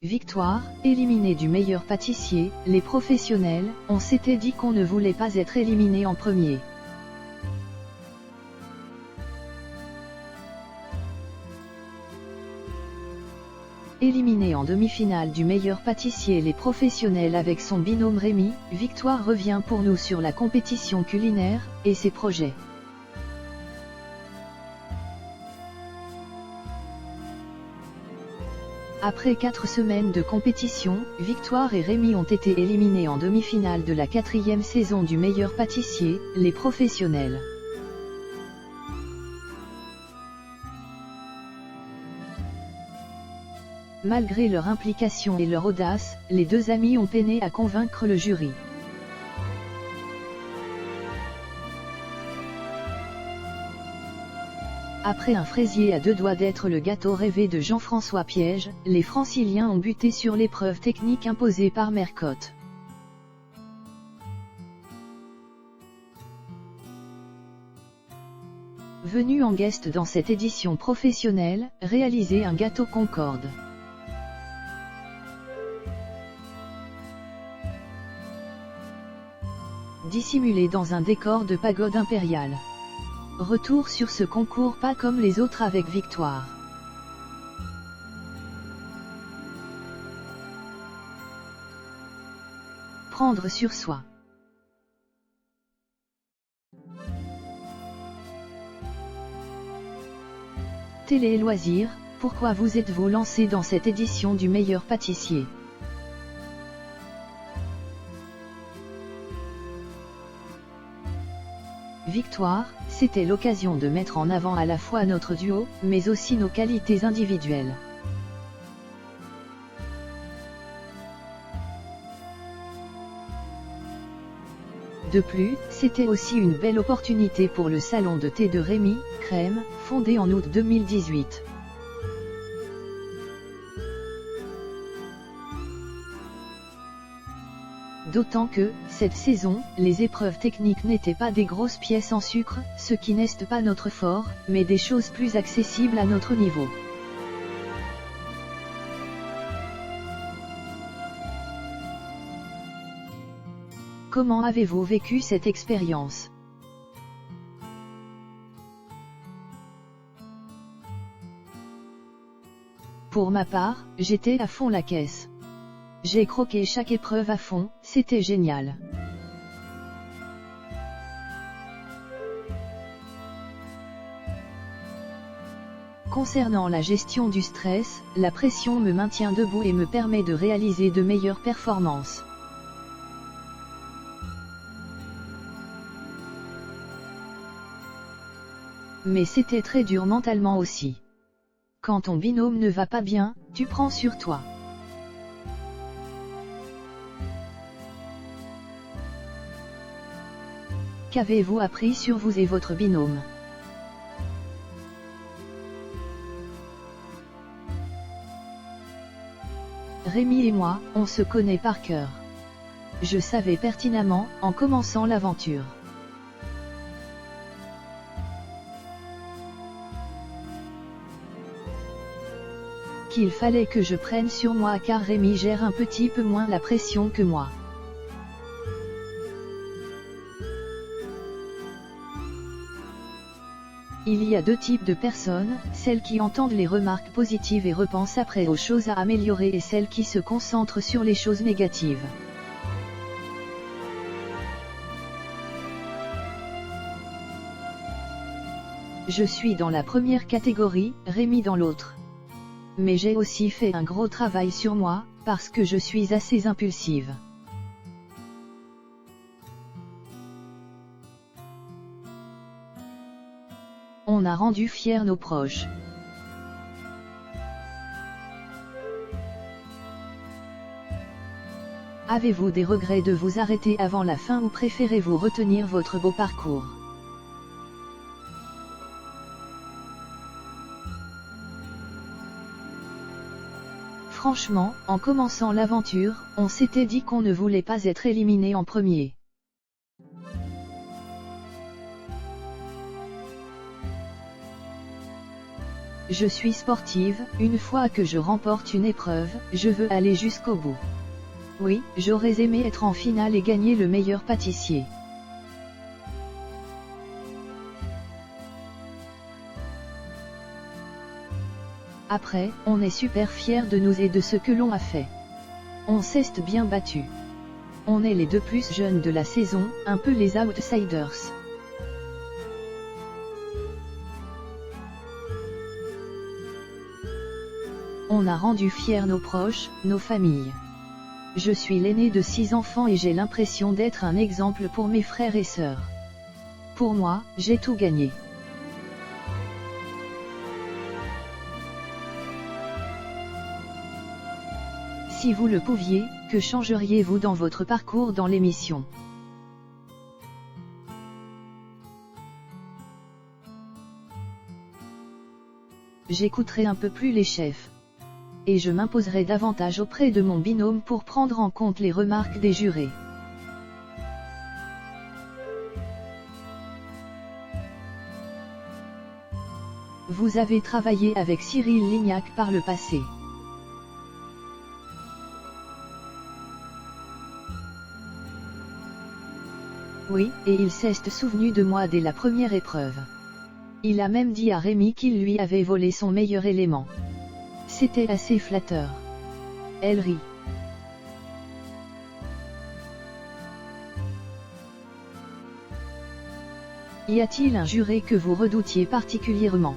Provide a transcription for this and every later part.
victoire, éliminé du meilleur pâtissier, les professionnels, on s'était dit qu'on ne voulait pas être éliminé en premier. Éliminé en demi-finale du meilleur pâtissier les professionnels avec son binôme Rémi, Victoire revient pour nous sur la compétition culinaire, et ses projets. Après 4 semaines de compétition, Victoire et Rémi ont été éliminés en demi-finale de la 4e saison du meilleur pâtissier, les professionnels. Malgré leur implication et leur audace, les deux amis ont peiné à convaincre le jury. Après un fraisier à 2 doigts d'être le gâteau rêvé de Jean-François Piège, les Franciliens ont buté sur l'épreuve technique imposée par Mercotte. Venu en guest dans cette édition professionnelle, réaliser un gâteau Concorde. Dissimulé dans un décor de pagode impériale. Retour sur ce concours pas comme les autres avec victoire. Prendre sur soi. Télé et loisirs, pourquoi vous êtes-vous lancé dans cette édition du meilleur pâtissier ? Victoire, c'était l'occasion de mettre en avant à la fois notre duo, mais aussi nos qualités individuelles. De plus, c'était aussi une belle opportunité pour le salon de thé de Rémi, Crème, fondé en août 2018. D'autant que, cette saison, les épreuves techniques n'étaient pas des grosses pièces en sucre, ce qui n'est pas notre fort, mais des choses plus accessibles à notre niveau. Comment avez-vous vécu cette expérience ? Pour ma part, j'étais à fond la caisse. J'ai croqué chaque épreuve à fond, c'était génial. Concernant la gestion du stress, la pression me maintient debout et me permet de réaliser de meilleures performances. Mais c'était très dur mentalement aussi. Quand ton binôme ne va pas bien, tu prends sur toi. Qu'avez-vous appris sur vous et votre binôme ? Rémi et moi, on se connaît par cœur. Je savais pertinemment, en commençant l'aventure, qu'il fallait que je prenne sur moi car Rémi gère un petit peu moins la pression que moi. Il y a 2 types de personnes, celles qui entendent les remarques positives et repensent après aux choses à améliorer et celles qui se concentrent sur les choses négatives. Je suis dans la première catégorie, Rémi dans l'autre. Mais j'ai aussi fait un gros travail sur moi, parce que je suis assez impulsive. On a rendu fiers nos proches. Avez-vous des regrets de vous arrêter avant la fin ou préférez-vous retenir votre beau parcours ? Franchement, en commençant l'aventure, on s'était dit qu'on ne voulait pas être éliminé en premier. Je suis sportive, une fois que je remporte une épreuve, je veux aller jusqu'au bout. Oui, j'aurais aimé être en finale et gagner le meilleur pâtissier. Après, on est super fiers de nous et de ce que l'on a fait. On s'est bien battu. On est les deux plus jeunes de la saison, un peu les outsiders. On a rendu fiers nos proches, nos familles. Je suis l'aîné de 6 enfants et j'ai l'impression d'être un exemple pour mes frères et sœurs. Pour moi, j'ai tout gagné. Si vous le pouviez, que changeriez-vous dans votre parcours dans l'émission? J'écouterai un peu plus les chefs. Et je m'imposerai davantage auprès de mon binôme pour prendre en compte les remarques des jurés. Vous avez travaillé avec Cyril Lignac par le passé. Oui, et il s'est souvenu de moi dès la première épreuve. Il a même dit à Rémi qu'il lui avait volé son meilleur élément. C'était assez flatteur. Elle rit. Y a-t-il un juré que vous redoutiez particulièrement?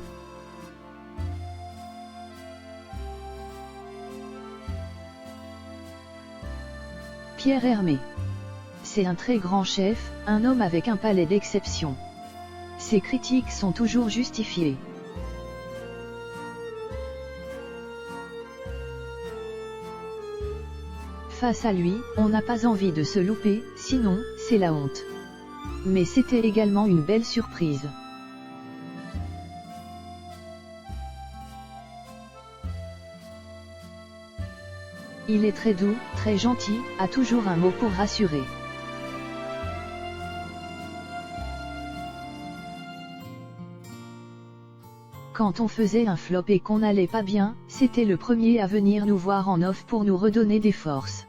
Pierre Hermé. C'est un très grand chef, un homme avec un palais d'exception. Ses critiques sont toujours justifiées. Face à lui, on n'a pas envie de se louper, sinon, c'est la honte. Mais c'était également une belle surprise. Il est très doux, très gentil, a toujours un mot pour rassurer. Quand on faisait un flop et qu'on n'allait pas bien, c'était le premier à venir nous voir en off pour nous redonner des forces.